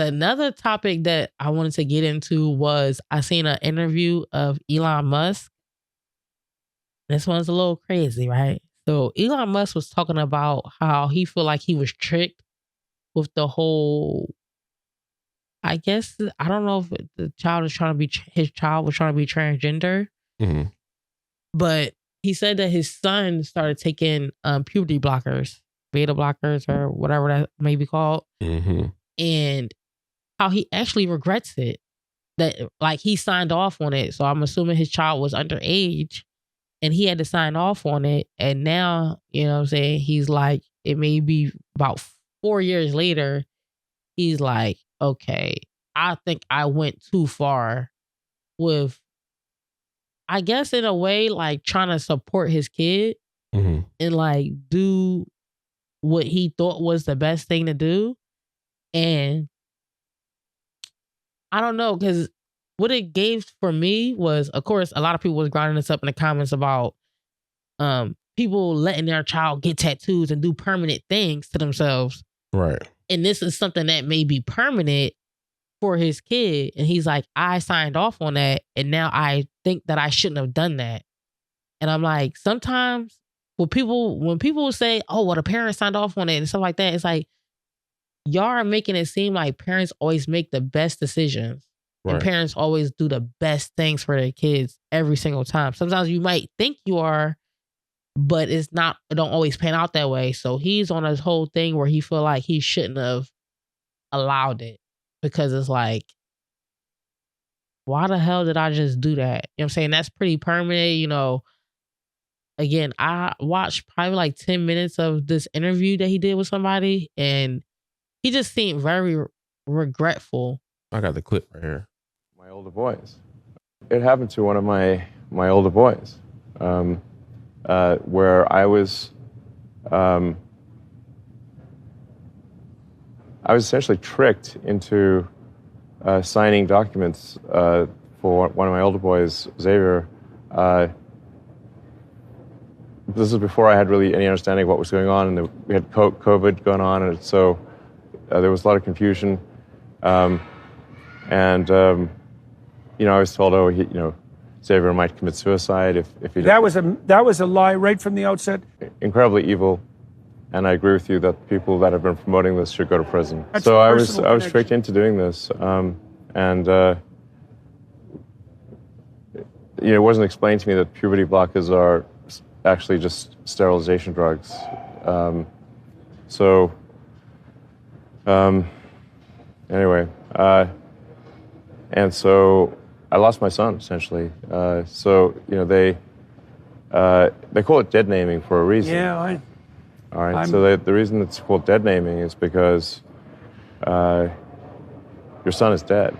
another topic that I wanted to get into was I seen an interview of Elon Musk. This one's a little crazy, right? So Elon Musk was talking about how he feel like he was tricked with the whole. I guess I don't know if the child is trying to be his child was trying to be transgender, Mhm. but he said that his son started taking puberty blockers, beta blockers, or whatever that may be called, Mhm. and how he actually regrets it. That like he signed off on it, so I'm assuming his child was underage, and he had to sign off on it. And now, you know what I'm saying, he's like, it may be about 4 years later, he's like, okay, I think I went too far with, I guess in a way, like trying to support his kid Mhm. and like do what he thought was the best thing to do. And I don't know, because what it gave for me was, of course, a lot of people was grinding this up in the comments about people letting their child get tattoos and do permanent things to themselves. Right. And this is something that may be permanent for his kid. And he's like, I signed off on that. And now I think that I shouldn't have done that. And I'm like, sometimes when people say, oh, well, the parents signed off on it and stuff like that, it's like, y'all are making it seem like parents always make the best decisions. And Right. parents always do the best things for their kids every single time. Sometimes you might think you are, but it don't always pan out that way. So he's on this whole thing where he feel like he shouldn't have allowed it, because it's like, why the hell did I just do that? You know what I'm saying? That's pretty permanent, you know. Again, I watched probably like 10 minutes of this interview that he did with somebody, and he just seemed very regretful. I got the clip right here. My older boys. It happened to one of my older boys, where I was essentially tricked into signing documents for one of my older boys, Xavier. This is before I had really any understanding of what was going on, and we had COVID going on, and so there was a lot of confusion. You know, I was told, oh, Xavier might commit suicide if he. That was a lie right from the outset. Incredibly evil, and I agree with you that people that have been promoting this should go to prison. That's so I personal was tricked into doing this, it wasn't explained to me that puberty blockers are actually just sterilization drugs. Anyway, and so I lost my son essentially. They call it dead naming for a reason. Yeah, all right. So the reason it's called dead naming is because your son is dead.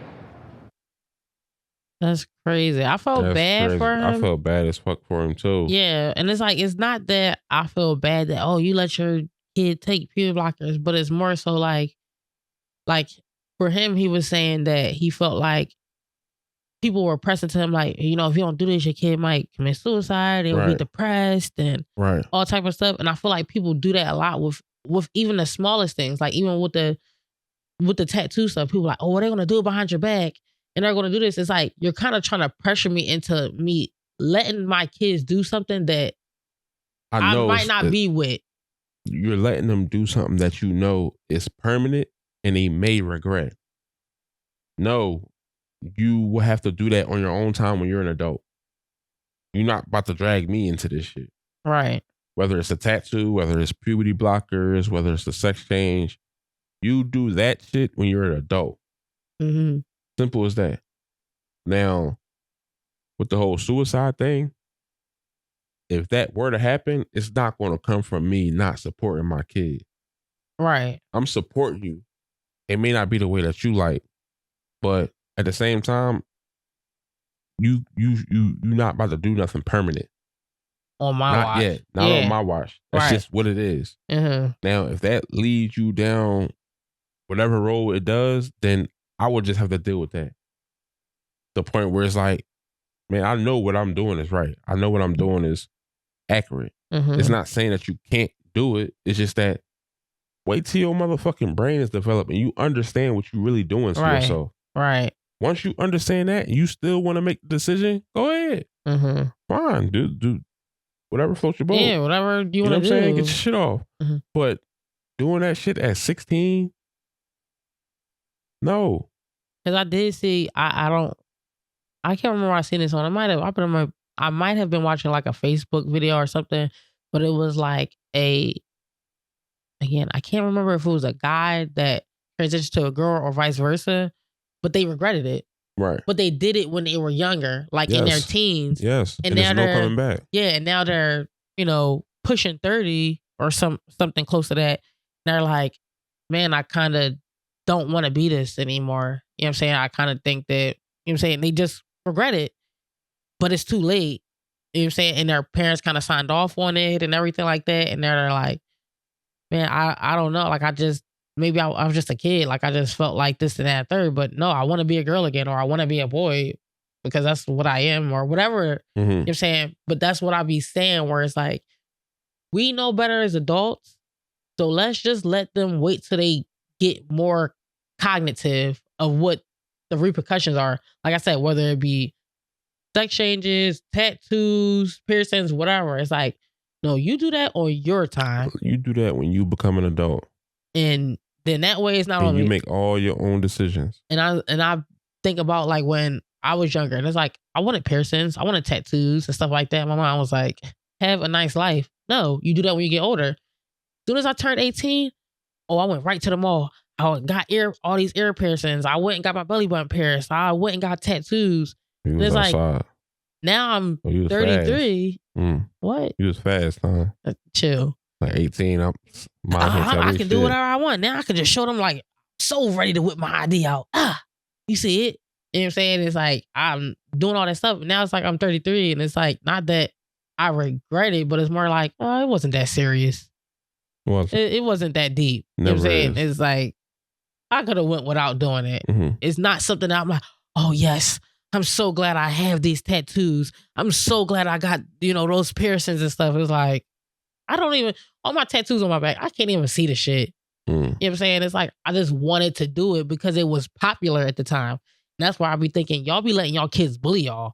That's crazy. I felt bad for him. I felt bad as fuck for him too. Yeah, and it's like, it's not that I feel bad that, oh, you let your kid take puberty blockers, but it's more so like for him, he was saying that he felt like people were pressing to him, like, you know, if you don't do this, your kid might commit suicide, they'll be depressed and all type of stuff. And I feel like people do that a lot with even the smallest things, like even with the tattoo stuff. People are like, oh, what are they gonna do behind your back? And they're gonna do this. It's like, you're kind of trying to pressure me into me letting my kids do something that I might not be with. You're letting them do something that you know is permanent and they may regret. No, you will have to do that on your own time when you're an adult. You're not about to drag me into this shit. Right. Whether it's a tattoo, whether it's puberty blockers, whether it's the sex change, you do that shit when you're an adult. Mm-hmm. Simple as that. Now, with the whole suicide thing, if that were to happen, it's not going to come from me not supporting my kid. Right. I'm supporting you. It may not be the way that you like, but at the same time, you're not about to do nothing permanent. On my watch. Not yet. Not on my watch. That's just what it is. Mm-hmm. Now, if that leads you down whatever road it does, then I would just have to deal with that. The point where it's like, man, I know what I'm doing is right. I know what I'm doing is accurate. Mm-hmm. It's not saying that you can't do it. It's just that Wait till your motherfucking brain is developed and you understand what you're really doing to yourself. Right. Once you understand that and you still want to make the decision, go ahead. Mm-hmm. Fine. Do whatever floats your boat. Yeah, whatever you want to do. You know what I'm saying? Get your shit off. Mm-hmm. But doing that shit at 16, no. Because I did see, I can't remember where I seen this on. I might have been watching like a Facebook video or something, but it was like again, I can't remember if it was a guy that transitioned to a girl or vice versa, but they regretted it. Right. But they did it when they were younger, like in their teens. Yes. And there's now no coming back. Yeah, and now they're, pushing 30 or something close to that. And they're like, man, I kind of don't want to be this anymore. You know what I'm saying? I kind of think that, you know what I'm saying? They just regret it, but it's too late. You know what I'm saying? And their parents kind of signed off on it and everything like that. And they're like, man, I don't know. Like, maybe I was just a kid. Like, I just felt like this and that third. But no, I want to be a girl again, or I want to be a boy because that's what I am, or whatever. Mm-hmm. You know what I'm saying? But that's what I be saying, where it's like, we know better as adults. So let's just let them wait till they get more cognitive of what the repercussions are. Like I said, whether it be sex changes, tattoos, piercings, whatever. It's like, no, you do that on your time. You do that when you become an adult. And then that way it's not and on you me. make all your own decisions. And I think about like when I was younger, and it's like, I wanted piercings, I wanted tattoos and stuff like that. My mom was like, have a nice life. No, you do that when you get older. As soon as I turned 18, I went right to the mall. I got all these ear piercings. I went and got my belly button pierced. I went and got tattoos. You was outside. Like, now I'm 33. What? You was fast, huh? Chill. Like 18, I can do whatever I want. Now I can just show them like, so ready to whip my ID out. You see it? You know what I'm saying? It's like, I'm doing all that stuff. Now it's like I'm 33, and it's like, not that I regret it, but it's more like, oh, it wasn't that serious. It wasn't that deep. You know what I'm saying? It's like, I could have went without doing it. Mm-hmm. It's not something that I'm like, oh yes, I'm so glad I have these tattoos. I'm so glad I got, those piercings and stuff. It's like, all my tattoos on my back, I can't even see the shit. You know what I'm saying? It's like, I just wanted to do it because it was popular at the time. And that's why I be thinking, y'all be letting y'all kids bully y'all.